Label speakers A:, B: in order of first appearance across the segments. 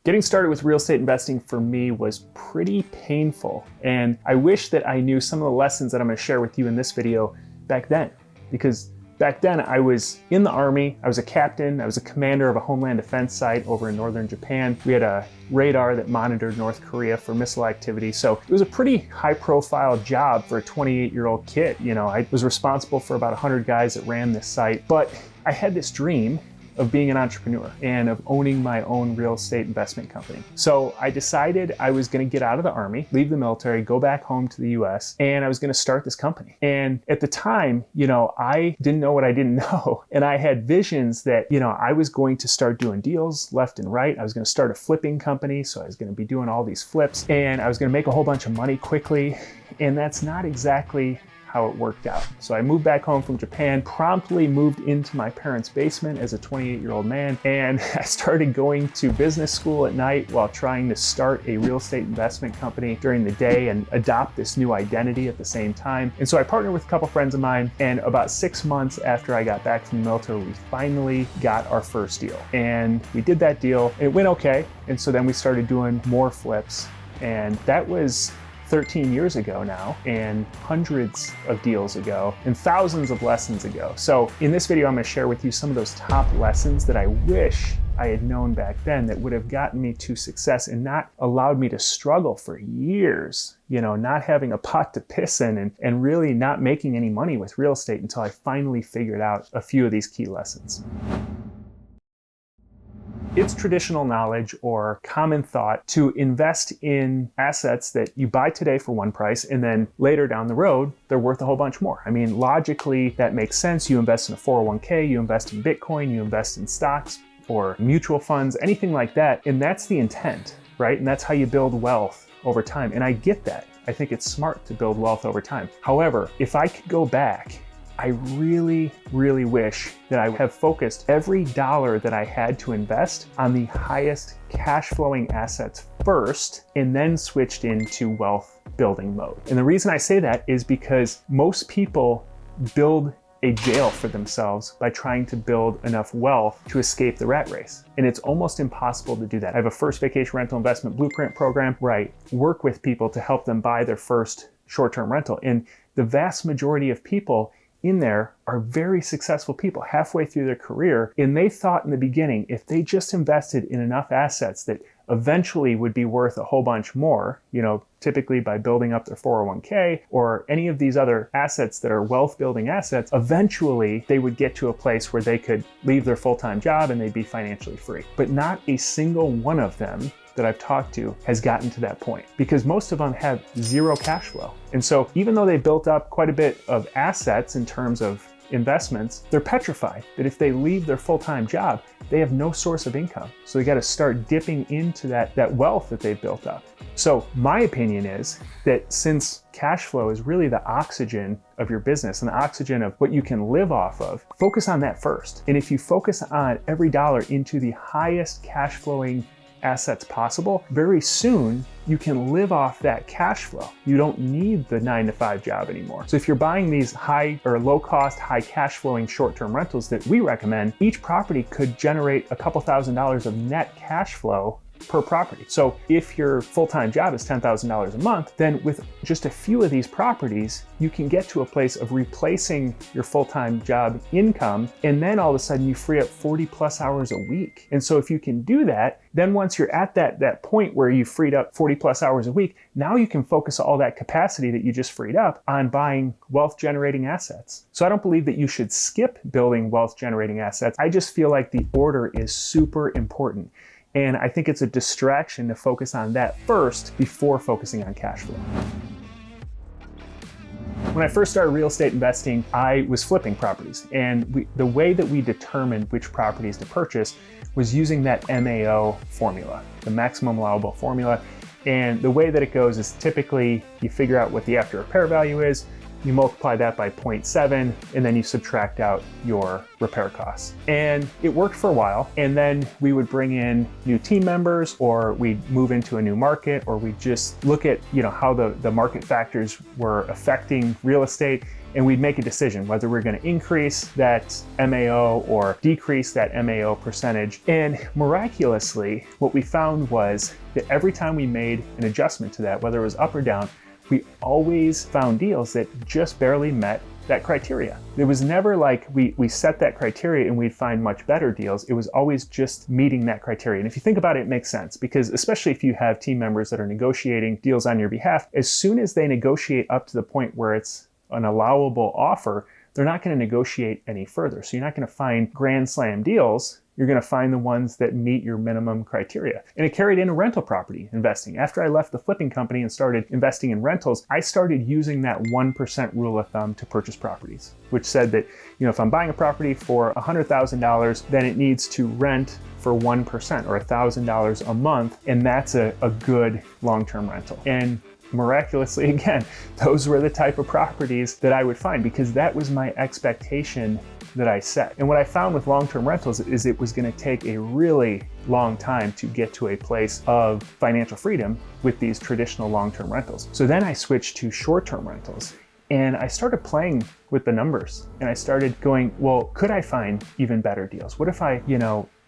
A: Getting started with real estate investing for me was pretty painful, and I wish that I knew some of the lessons that I'm going to share with you in this video back then, because back then I was in the Army, I was a captain, I was a commander of a homeland defense site over in northern Japan. We had a radar that monitored North Korea for missile activity, so it was a pretty high profile job for a 28-year-old kid. You know, I was responsible for about 100 guys that ran this site, but I had this dream of being an entrepreneur and of owning my own real estate investment company. So I decided I was gonna get out of the Army, leave the military, go back home to the US, and I was gonna start this company. And at the time, you know, I didn't know what I didn't know. And I had visions that, you know, I was going to start doing deals left and right. I was gonna start a flipping company, so I was gonna be doing all these flips, and I was gonna make a whole bunch of money quickly. And that's not exactly how it worked out. So I moved back home from Japan, promptly moved into my parents' basement as a 28-year-old man, and I started going to business school at night while trying to start a real estate investment company during the day and adopt this new identity at the same time. And so I partnered with a couple friends of mine, and about 6 months after I got back from the military, we finally got our first deal. And we did that deal, it went okay, and so then we started doing more flips, and that was 13 years ago now, and hundreds of deals ago, and thousands of lessons ago. So in this video, I'm gonna share with you some of those top lessons that I wish I had known back then that would have gotten me to success and not allowed me to struggle for years, you know, not having a pot to piss in and really not making any money with real estate until I finally figured out a few of these key lessons. It's traditional knowledge or common thought to invest in assets that you buy today for one price and then later down the road, they're worth a whole bunch more. I mean, logically, that makes sense. You invest in a 401k, you invest in Bitcoin, you invest in stocks or mutual funds, anything like that. And that's the intent, right? And that's how you build wealth over time. And I get that. I think it's smart to build wealth over time. However, if I could go back, I really, really wish that I have focused every dollar that I had to invest on the highest cash flowing assets first, and then switched into wealth building mode. And the reason I say that is because most people build a jail for themselves by trying to build enough wealth to escape the rat race. And it's almost impossible to do that. I have a first vacation rental investment blueprint program where I work with people to help them buy their first short-term rental. And the vast majority of people in there are very successful people halfway through their career, and they thought in the beginning if they just invested in enough assets that eventually would be worth a whole bunch more, you know, typically by building up their 401k or any of these other assets that are wealth building assets, eventually they would get to a place where they could leave their full-time job and they'd be financially free. But not a single one of them that I've talked to has gotten to that point, because most of them have zero cash flow. And so even though they built up quite a bit of assets in terms of investments, they're petrified that if they leave their full-time job, they have no source of income. So they got to start dipping into that wealth that they've built up. So my opinion is that since cash flow is really the oxygen of your business and the oxygen of what you can live off of, focus on that first. And if you focus on every dollar into the highest cash flowing assets possible, very soon you can live off that cash flow. You don't need the 9-to-5 job anymore. So if you're buying these high or low cost, high cash flowing short-term rentals that we recommend, each property could generate a couple $1,000s of net cash flow per property. So if your full-time job is $10,000 a month, then with just a few of these properties, you can get to a place of replacing your full-time job income, and then all of a sudden you free up 40 plus hours a week. And so if you can do that, then once you're at that point where you freed up 40 plus hours a week, now you can focus all that capacity that you just freed up on buying wealth generating assets. So I don't believe that you should skip building wealth generating assets. I just feel like the order is super important. And I think it's a distraction to focus on that first before focusing on cash flow. When I first started real estate investing, I was flipping properties. And the way that we determined which properties to purchase was using that MAO formula, the maximum allowable formula. And the way that it goes is typically you figure out what the after repair value is, you multiply that by 0.7, and then you subtract out your repair costs. And it worked for a while, and then we would bring in new team members, or we'd move into a new market, or we'd just look at how the market factors were affecting real estate, and we'd make a decision whether we're going to increase that MAO or decrease that MAO percentage. And miraculously, what we found was that every time we made an adjustment to that, whether it was up or down, we always found deals that just barely met that criteria. It was never like we set that criteria and we'd find much better deals. It was always just meeting that criteria. And if you think about it, it makes sense, because especially if you have team members that are negotiating deals on your behalf, as soon as they negotiate up to the point where it's an allowable offer, they're not going to negotiate any further. So you're not going to find grand slam deals. You're going to find the ones that meet your minimum criteria. And it carried into rental property investing. After I left the flipping company and started investing in rentals, I started using that 1% rule of thumb to purchase properties, which said that, if I'm buying a property for $100,000, then it needs to rent for 1% or $1,000 a month. And that's a good long-term rental. And miraculously, again, those were the type of properties that I would find, because that was my expectation that I set. And what I found with long-term rentals is it was going to take a really long time to get to a place of financial freedom with these traditional long-term rentals. So then I switched to short-term rentals, and I started playing with the numbers, and I started going, well, could I find even better deals? What if I,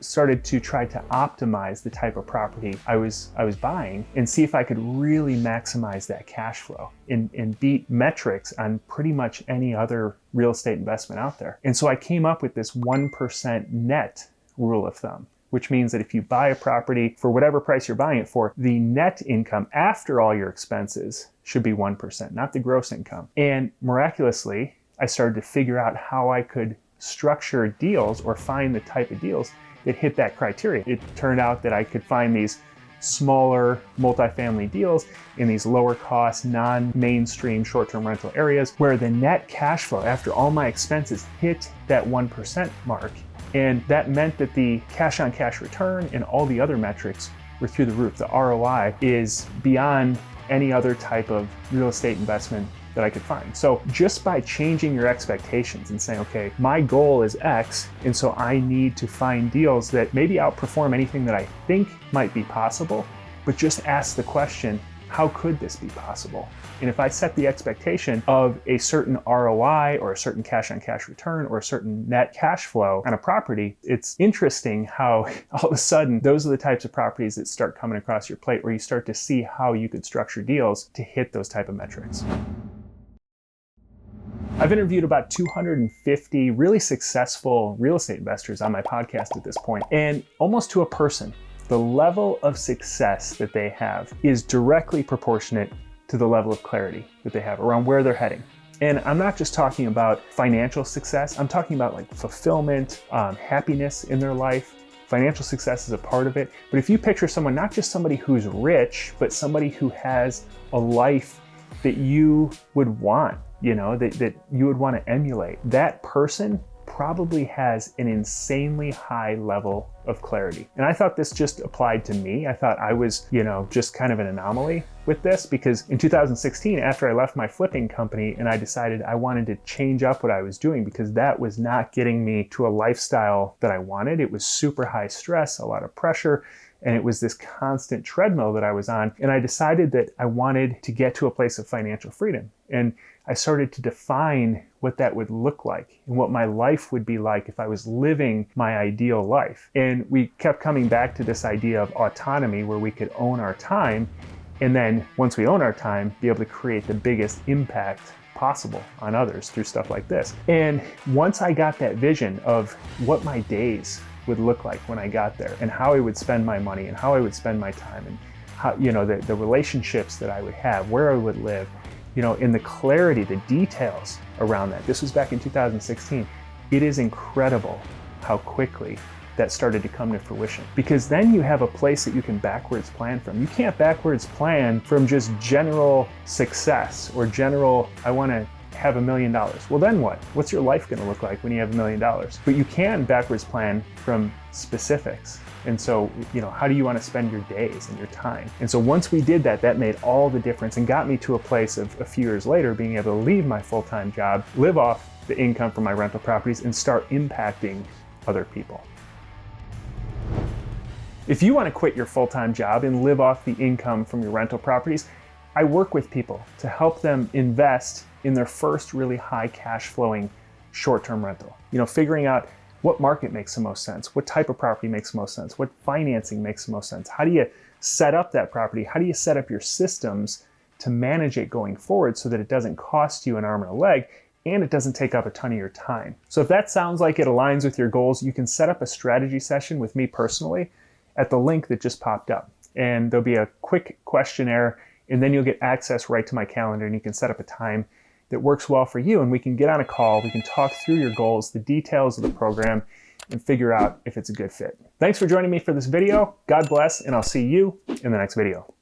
A: started to try to optimize the type of property I was buying and see if I could really maximize that cash flow and beat metrics on pretty much any other real estate investment out there. And so I came up with this 1% net rule of thumb, which means that if you buy a property for whatever price you're buying it for, the net income after all your expenses should be 1%, not the gross income. And miraculously, I started to figure out how I could structure deals or find the type of deals that hit that criteria. It turned out that I could find these smaller multifamily deals in these lower cost, non-mainstream short-term rental areas where the net cash flow after all my expenses hit that 1% mark. And that meant that the cash on cash return and all the other metrics were through the roof. The ROI is beyond any other type of real estate investment that I could find. So just by changing your expectations and saying, okay, my goal is X, and so I need to find deals that maybe outperform anything that I think might be possible, but just ask the question, how could this be possible? And if I set the expectation of a certain ROI or a certain cash on cash return or a certain net cash flow on a property, it's interesting how all of a sudden those are the types of properties that start coming across your plate where you start to see how you could structure deals to hit those type of metrics. I've interviewed about 250 really successful real estate investors on my podcast at this point, and almost to a person, the level of success that they have is directly proportionate to the level of clarity that they have around where they're heading. And I'm not just talking about financial success, I'm talking about like fulfillment, happiness in their life. Financial success is a part of it, but if you picture someone, not just somebody who's rich, but somebody who has a life that you would want, that you would want to emulate, that person probably has an insanely high level of clarity. And I thought this just applied to me. I thought I was, just kind of an anomaly with this, because in 2016, after I left my flipping company and I decided I wanted to change up what I was doing because that was not getting me to a lifestyle that I wanted. It was super high stress, a lot of pressure, and it was this constant treadmill that I was on. And I decided that I wanted to get to a place of financial freedom. And I started to define what that would look like and what my life would be like if I was living my ideal life. And we kept coming back to this idea of autonomy, where we could own our time. And then once we own our time, be able to create the biggest impact possible on others through stuff like this. And once I got that vision of what my days would look like when I got there, and how I would spend my money and how I would spend my time, and how, the relationships that I would have, where I would live, in the clarity, the details around that. This was back in 2016. It is incredible how quickly that started to come to fruition, because then you have a place that you can backwards plan from. You can't backwards plan from just general success or general, I want to have $1 million. Well, then what? What's your life going to look like when you have $1 million? But you can backwards plan from specifics And so, how do you want to spend your days and your time? And so once we did that, that made all the difference and got me to a place of a few years later being able to leave my full-time job, live off the income from my rental properties, and start impacting other people. If you want to quit your full-time job and live off the income from your rental properties, I work with people to help them invest in their first really high cash flowing short-term rental. Figuring out what market makes the most sense, what type of property makes the most sense, what financing makes the most sense. How do you set up that property? How do you set up your systems to manage it going forward so that it doesn't cost you an arm and a leg and it doesn't take up a ton of your time? So if that sounds like it aligns with your goals, you can set up a strategy session with me personally at the link that just popped up. And there'll be a quick questionnaire, and then you'll get access right to my calendar, and you can set up a time that works well for you, and we can get on a call, we can talk through your goals, the details of the program, and figure out if it's a good fit. Thanks for joining me for this video. God bless, and I'll see you in the next video.